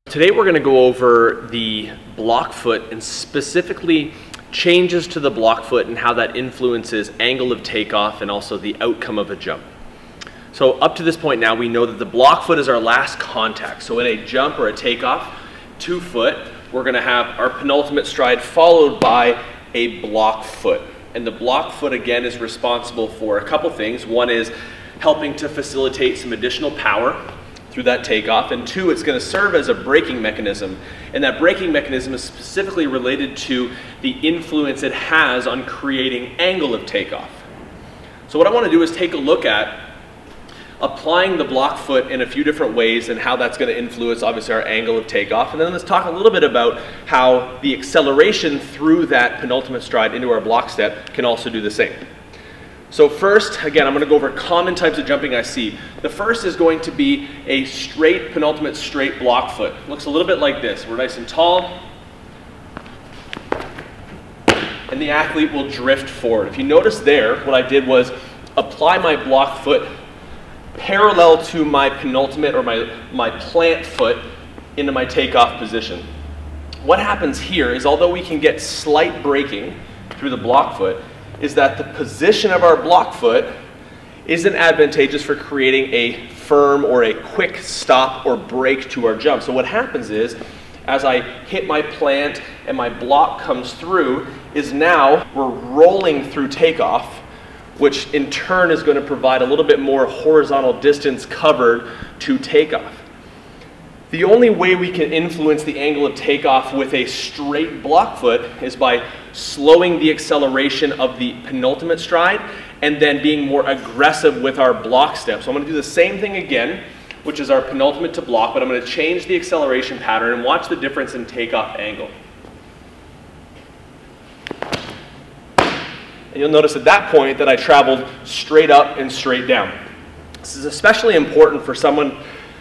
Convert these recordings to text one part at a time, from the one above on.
Today we're going to go over the block foot and specifically changes to the block foot and how that influences angle of takeoff and also the outcome of a jump. So up to this point now we know that the block foot is our last contact. So in a jump or a takeoff, 2 foot, we're going to have our penultimate stride followed by a block foot. And the block foot again is responsible for a couple things. One is helping to facilitate some additional power through that takeoff, and 2, it's going to serve as a braking mechanism, and that braking mechanism is specifically related to the influence it has on creating angle of takeoff. So what I want to do is take a look at applying the block foot in a few different ways and how that's going to influence obviously our angle of takeoff, and then let's talk a little bit about how the acceleration through that penultimate stride into our block step can also do the same. So first, again, I'm going to go over common types of jumping I see. The first is going to be a straight, penultimate straight block foot. Looks a little bit like this. We're nice and tall, and the athlete will drift forward. If you notice there, what I did was apply my block foot parallel to my penultimate or my plant foot into my takeoff position. What happens here is, although we can get slight braking through the block foot, is that the position of our block foot isn't advantageous for creating a firm or a quick stop or break to our jump. So what happens is, as I hit my plant and my block comes through, is now we're rolling through takeoff, which in turn is going to provide a little bit more horizontal distance covered to takeoff. The only way we can influence the angle of takeoff with a straight block foot is by slowing the acceleration of the penultimate stride and then being more aggressive with our block step. So I'm going to do the same thing again, which is our penultimate to block, but I'm going to change the acceleration pattern and watch the difference in takeoff angle. And you'll notice at that point that I traveled straight up and straight down. This is especially important for someone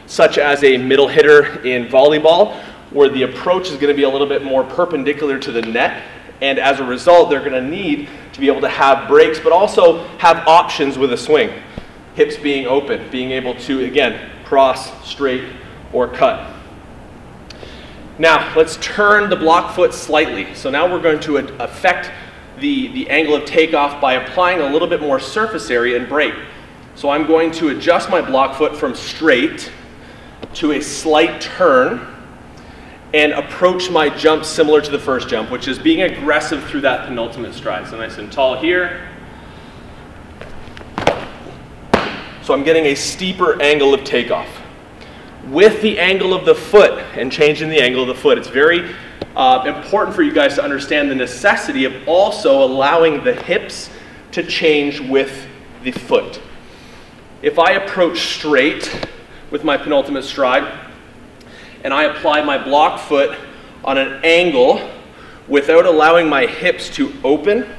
such as a middle hitter in volleyball, where the approach is going to be a little bit more perpendicular to the net, and as a result they're going to need to be able to have breaks but also have options with a swing. Hips being open, being able to again cross, straight, or cut. Now let's turn the block foot slightly. So now we're going to affect the angle of takeoff by applying a little bit more surface area and brake. So I'm going to adjust my block foot from straight to a slight turn and approach my jump similar to the first jump, which is being aggressive through that penultimate stride. So nice and tall here. So I'm getting a steeper angle of takeoff. With the angle of the foot and changing the angle of the foot, it's very important for you guys to understand the necessity of also allowing the hips to change with the foot. If I approach straight with my penultimate stride and I apply my block foot on an angle without allowing my hips to open,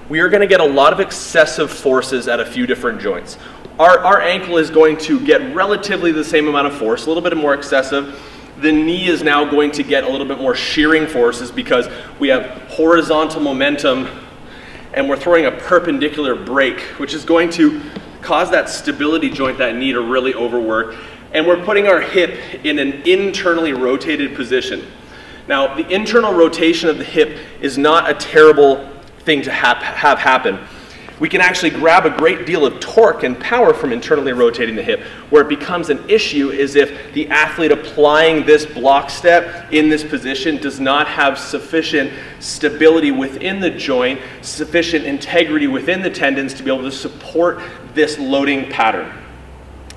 we are going to get a lot of excessive forces at a few different joints. Our ankle is going to get relatively the same amount of force, a little bit more excessive. The knee is now going to get a little bit more shearing forces because we have horizontal momentum and we're throwing a perpendicular brake, which is going to cause that stability joint, that knee, to really overwork. And we're putting our hip in an internally rotated position. Now, the internal rotation of the hip is not a terrible thing to have happen. We can actually grab a great deal of torque and power from internally rotating the hip. Where it becomes an issue is if the athlete applying this block step in this position does not have sufficient stability within the joint, sufficient integrity within the tendons to be able to support this loading pattern.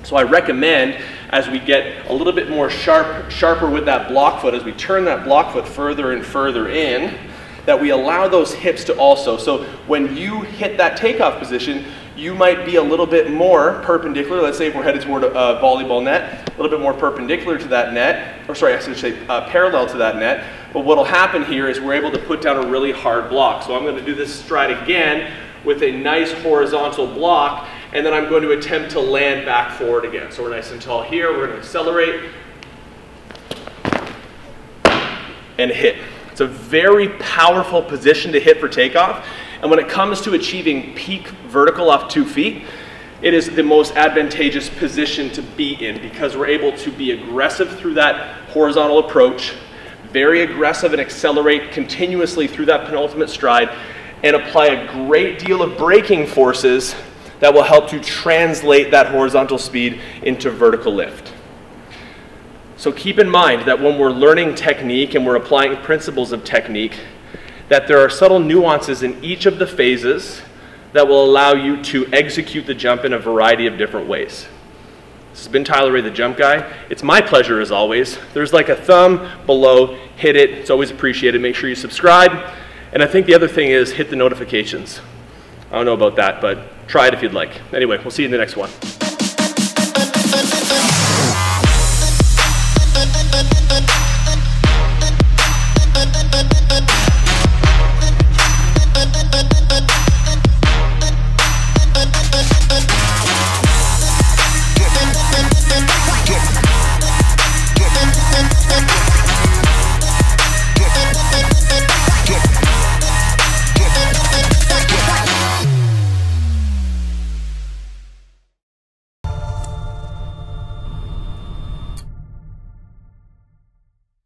So I recommend, as we get a little bit more sharper with that block foot, as we turn that block foot further and further in, that we allow those hips to also, so when you hit that takeoff position, you might be a little bit more perpendicular. Let's say if we're headed toward a volleyball net, a little bit more perpendicular to that net, or sorry, I should say parallel to that net. But what will happen here is we're able to put down a really hard block. So I'm going to do this stride again with a nice horizontal block, and then I'm going to attempt to land back forward again. So we're nice and tall here, we're going to accelerate and hit. It's a very powerful position to hit for takeoff, and when it comes to achieving peak vertical off 2 feet, it is the most advantageous position to be in because we're able to be aggressive through that horizontal approach, very aggressive and accelerate continuously through that penultimate stride, and apply a great deal of braking forces that will help to translate that horizontal speed into vertical lift. So keep in mind that when we're learning technique and we're applying principles of technique, that there are subtle nuances in each of the phases that will allow you to execute the jump in a variety of different ways. This has been Tyler Ray, the Jump Guy. It's my pleasure as always. There's like a thumb below, hit it, it's always appreciated. Make sure you subscribe. And I think the other thing is hit the notifications. I don't know about that, but try it if you'd like. Anyway, we'll see you in the next one.